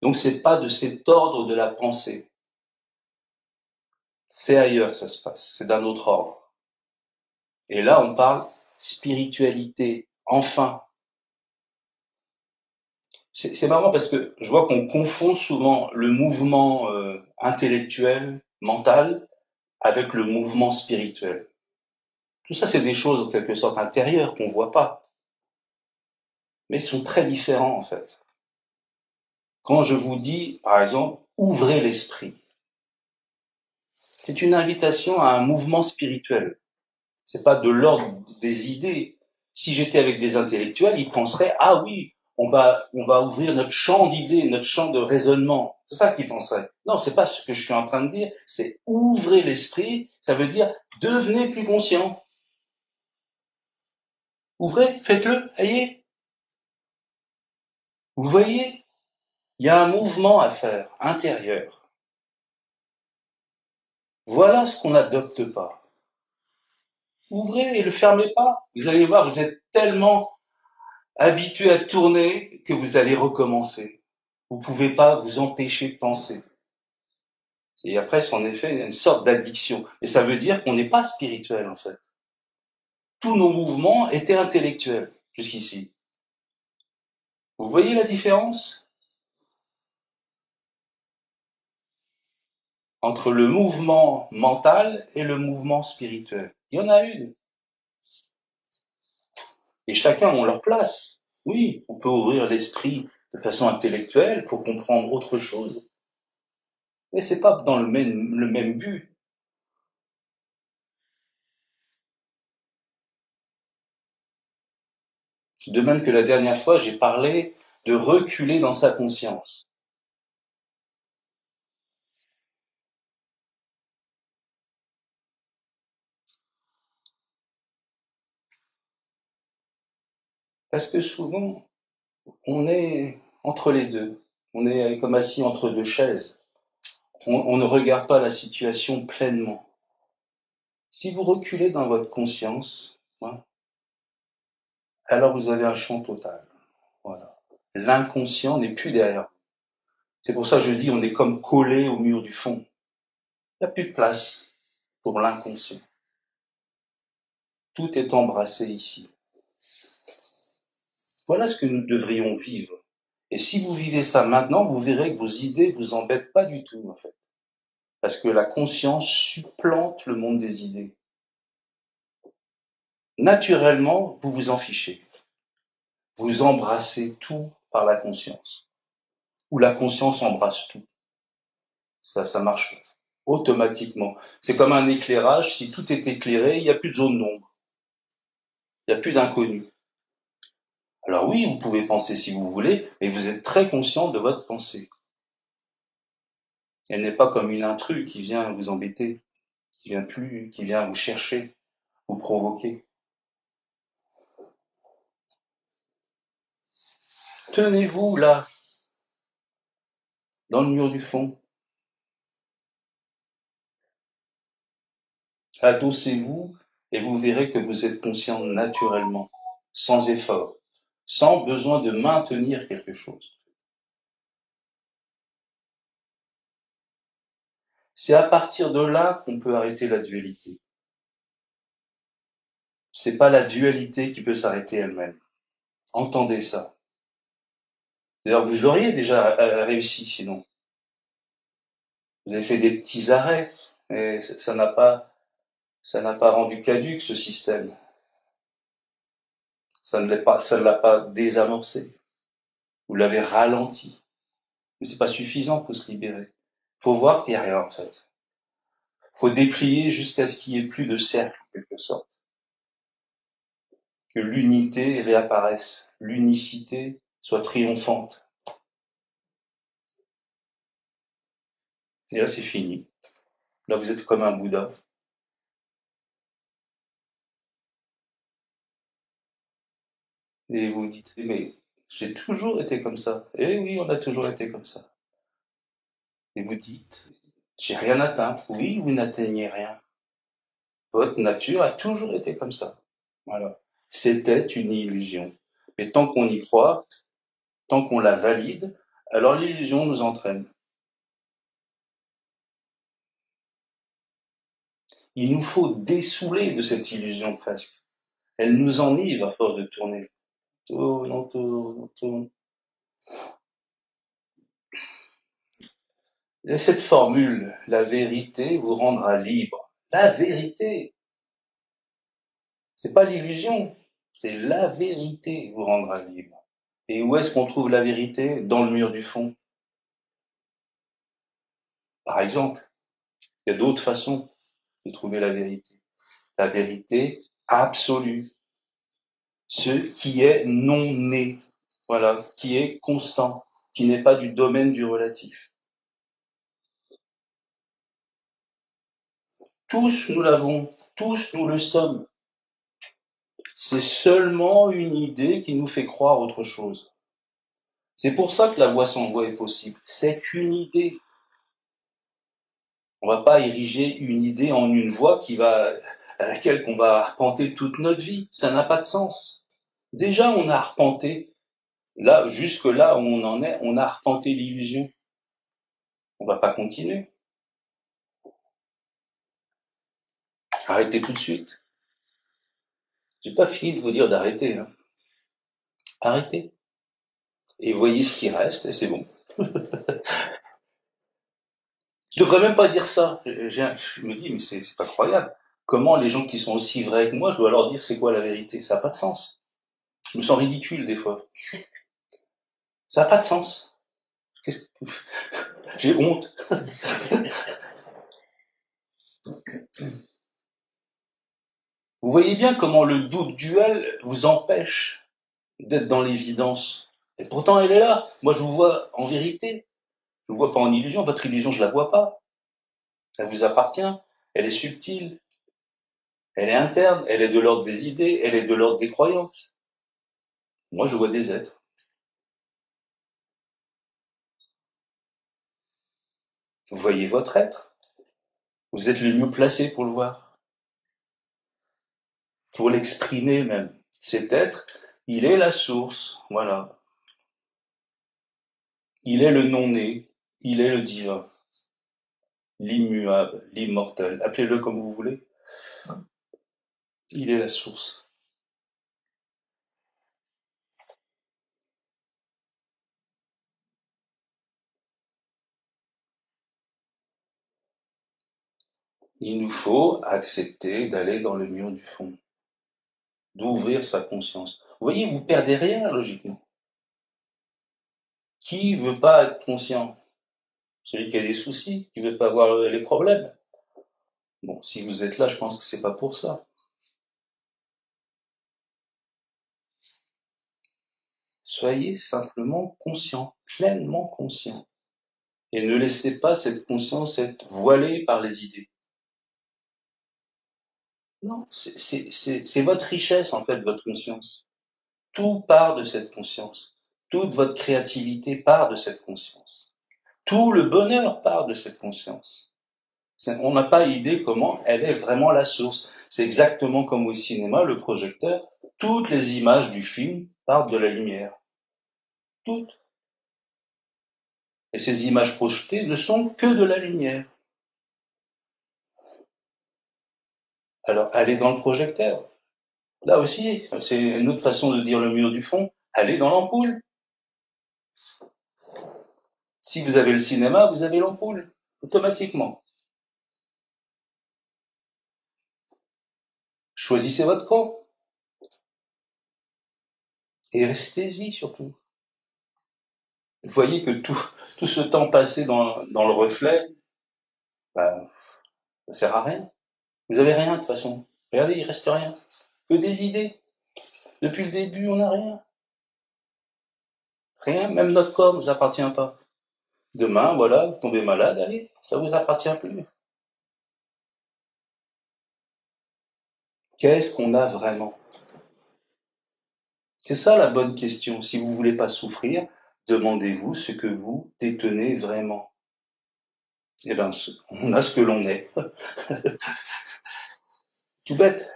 Donc c'est pas de cet ordre de la pensée. C'est ailleurs que ça se passe, c'est d'un autre ordre. Et là, on parle spiritualité, enfin. C'est marrant parce que je vois qu'on confond souvent le mouvement intellectuel, mental, avec le mouvement spirituel. Tout ça, c'est des choses en quelque sorte intérieures qu'on voit pas, mais sont très différents en fait. Quand je vous dis, par exemple, ouvrez l'esprit, c'est une invitation à un mouvement spirituel. C'est pas de l'ordre des idées. Si j'étais avec des intellectuels, ils penseraient, ah oui, on va ouvrir notre champ d'idées, notre champ de raisonnement. C'est ça qu'ils penseraient. Non, c'est pas ce que je suis en train de dire. C'est ouvrez l'esprit. Ça veut dire devenez plus conscient. Ouvrez, faites-le, ayez. Vous voyez, il y a un mouvement à faire, intérieur. Voilà ce qu'on n'adopte pas. Ouvrez et le fermez pas. Vous allez voir, vous êtes tellement habitué à tourner que vous allez recommencer. Vous pouvez pas vous empêcher de penser. Et après, en effet, une sorte d'addiction. Et ça veut dire qu'on n'est pas spirituel, en fait. Tous nos mouvements étaient intellectuels, jusqu'ici. Vous voyez la différence entre le mouvement mental et le mouvement spirituel? Il y en a une. Et chacun a leur place. Oui, on peut ouvrir l'esprit de façon intellectuelle pour comprendre autre chose. Mais c'est pas dans le même but. De même que la dernière fois, j'ai parlé de reculer dans sa conscience. Parce que souvent, on est entre les deux. On est comme assis entre deux chaises. On ne regarde pas la situation pleinement. Si vous reculez dans votre conscience, hein, alors vous avez un champ total. Voilà. L'inconscient n'est plus derrière. C'est pour ça que je dis on est comme collé au mur du fond. Il n'y a plus de place pour l'inconscient. Tout est embrassé ici. Voilà ce que nous devrions vivre. Et si vous vivez ça maintenant, vous verrez que vos idées vous embêtent pas du tout, en fait. Parce que la conscience supplante le monde des idées. Naturellement, vous vous en fichez. Vous embrassez tout par la conscience. Ou la conscience embrasse tout. Ça marche automatiquement. C'est comme un éclairage. Si tout est éclairé, il n'y a plus de zone d'ombre. Il n'y a plus d'inconnu. Alors oui, vous pouvez penser si vous voulez, mais vous êtes très conscient de votre pensée. Elle n'est pas comme une intrus qui vient vous embêter, qui vient vous chercher, vous provoquer. Tenez-vous là, dans le mur du fond. Adossez-vous et vous verrez que vous êtes conscient naturellement, sans effort, sans besoin de maintenir quelque chose. C'est à partir de là qu'on peut arrêter la dualité. C'est pas la dualité qui peut s'arrêter elle-même. Entendez ça. D'ailleurs, vous l'auriez déjà réussi sinon. Vous avez fait des petits arrêts, et ça n'a pas rendu caduque ce système. Ça ne l'a pas désamorcé. Vous l'avez ralenti. Mais c'est pas suffisant pour se libérer. Faut voir qu'il n'y a rien, en fait. Faut déplier jusqu'à ce qu'il n'y ait plus de cercle, en quelque sorte. Que l'unité réapparaisse. L'unicité soit triomphante. Et là, c'est fini. Là, vous êtes comme un Bouddha. Et vous vous dites, mais j'ai toujours été comme ça. Eh oui, on a toujours été comme ça. Et vous dites, j'ai rien atteint. Oui, vous n'atteignez rien. Votre nature a toujours été comme ça. Voilà. C'était une illusion. Mais tant qu'on y croit, tant qu'on la valide, Alors l'illusion nous entraîne. Il nous faut dessouler de cette illusion presque. Elle nous enivre à force de tourner. Tourne, tourne, tourne. Et cette formule, la vérité vous rendra libre. La vérité, c'est pas l'illusion, c'est la vérité vous rendra libre. Et où est-ce qu'on trouve la vérité? Dans le mur du fond. Par exemple, il y a d'autres façons de trouver la vérité. La vérité absolue. Ce qui est non né. Voilà, qui est constant, qui n'est pas du domaine du relatif. Tous nous l'avons, tous nous le sommes. C'est seulement une idée qui nous fait croire autre chose. C'est pour ça que la voix sans voix est possible. C'est qu'une idée. On va pas ériger une idée en une voix à laquelle on va arpenter toute notre vie. Ça n'a pas de sens. Déjà, on a arpenté, là, jusque là où on en est, on a arpenté l'illusion. On va pas continuer. Arrêtez tout de suite. J'ai pas fini de vous dire d'arrêter, hein. Arrêtez. Et voyez ce qui reste, et c'est bon. Je devrais même pas dire ça. Je me dis, mais c'est pas croyable. Comment les gens qui sont aussi vrais que moi, je dois leur dire c'est quoi la vérité? Ça n'a pas de sens. Je me sens ridicule des fois. Ça n'a pas de sens. J'ai honte. Vous voyez bien comment le doute duel vous empêche d'être dans l'évidence. Et pourtant, elle est là. Moi, je vous vois en vérité. Je vous vois pas en illusion. Votre illusion, je la vois pas. Elle vous appartient. Elle est subtile. Elle est interne. Elle est de l'ordre des idées. Elle est de l'ordre des croyances. Moi, je vois des êtres. Vous voyez votre être. Vous êtes le mieux placé pour le voir. Pour l'exprimer même. Cet être, il est la source. Voilà. Il est le non-né. Il est le divin. L'immuable, l'immortel. Appelez-le comme vous voulez. Il est la source. Il nous faut accepter d'aller dans le mur du fond, d'ouvrir sa conscience. Vous voyez, vous perdez rien, logiquement. Qui veut pas être conscient? Celui qui a des soucis, qui veut pas voir les problèmes. Bon, si vous êtes là, je pense que c'est pas pour ça. Soyez simplement conscient, pleinement conscient. Et ne laissez pas cette conscience être voilée par les idées. Non, c'est votre richesse, en fait, votre conscience. Tout part de cette conscience. Toute votre créativité part de cette conscience. Tout le bonheur part de cette conscience. On n'a pas idée comment elle est vraiment la source. C'est exactement comme au cinéma, le projecteur. Toutes les images du film partent de la lumière. Toutes. Et ces images projetées ne sont que de la lumière. Alors, allez dans le projecteur. Là aussi, c'est une autre façon de dire le mur du fond. Allez dans l'ampoule. Si vous avez le cinéma, vous avez l'ampoule, automatiquement. Choisissez votre camp. Et restez-y surtout. Vous voyez que tout ce temps passé dans le reflet, ben, ça sert à rien. Vous avez rien de toute façon. Regardez, il reste rien. Que des idées. Depuis le début, on n'a rien. Rien, même notre corps ne nous appartient pas. Demain, voilà, vous tombez malade, allez, ça vous appartient plus. Qu'est-ce qu'on a vraiment? C'est ça la bonne question. Si vous voulez pas souffrir, demandez-vous ce que vous détenez vraiment. Eh ben, on a ce que l'on est. Tout bête.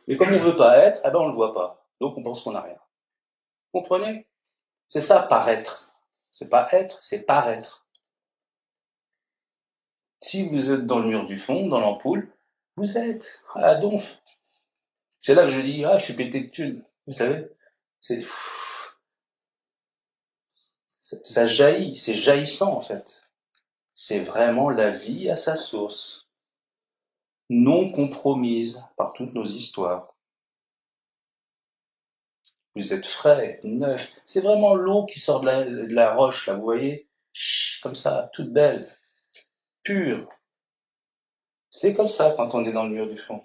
Mais comme on veut pas être, eh ben on le voit pas. Donc on pense qu'on n'a rien. Comprenez? C'est ça, paraître. C'est pas être, c'est paraître. Si vous êtes dans le mur du fond, dans l'ampoule, vous êtes à la donf. C'est là que je dis, je suis pété de thunes. Vous savez, ça jaillit, c'est jaillissant en fait. C'est vraiment la vie à sa source, non compromise par toutes nos histoires. Vous êtes frais, neuf. C'est vraiment l'eau qui sort de la roche, là, vous voyez, comme ça, toute belle, pure. C'est comme ça quand on est dans le mur du fond.